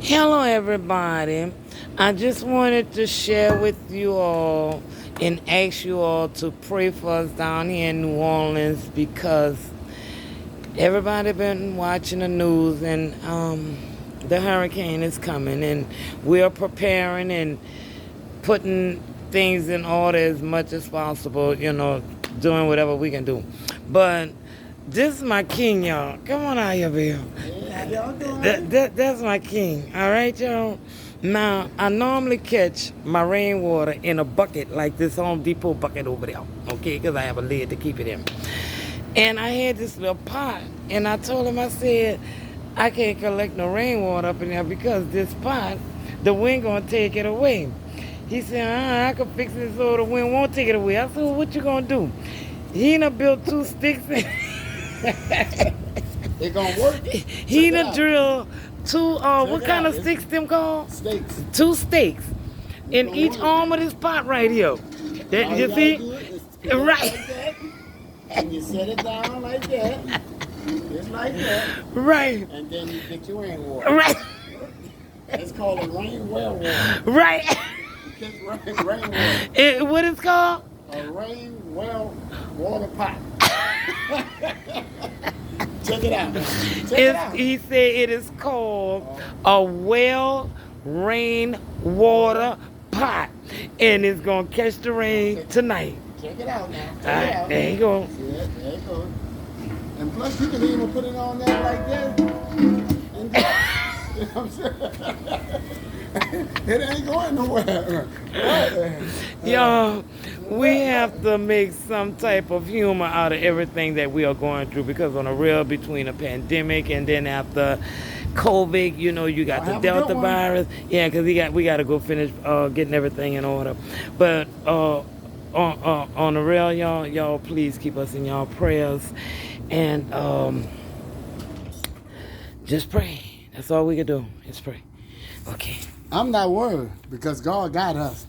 Hello, everybody. I just wanted to share with you all and ask you all to pray for us down here in New Orleans because everybody been watching the news and the hurricane is coming and we're preparing and putting things in order as much as possible, doing whatever we can do. But this is my king, y'all. Come on out here, Bill. How y'all doing? That's my king. All right, y'all. Now, I normally catch my rainwater in a bucket like this Home Depot bucket over there, okay, because I have a lid to keep it in. And I had this little pot, and I told him, I said, I can't collect no rainwater up in there because this pot, the wind gonna take it away. He said, I can fix it so the wind won't take it away. I said, well, what you gonna do? He done built two sticks. They gonna work? He done drilled two, what kind of sticks them called? Steaks. Two stakes in each arm of this pot right here. That, All you you see? gotta do is pick it up Right. like that, and you set it down like that, just like that, Right. and then you get your rainwater. Right. It's called a rain well water. Right. You catch rainwater. What it's called? A rain well water pot. Check it out. Check it out. He said it is called a well rain water pot. And it's going to catch the rain tonight. Check it out now. All Check it right, out. there you go. See that? There you go. And plus, you can even put it on there like this. And you know what I'm saying? It ain't going nowhere. Y'all, we have to make some type of humor out of everything that we are going through because on the real, between a pandemic and then after COVID, you got the Have a good Delta one. virus. Yeah, because we got to go finish getting everything in order. But on the real, y'all please keep us in y'all prayers and just pray. That's all we can do is pray. Okay. I'm not worried because God got us.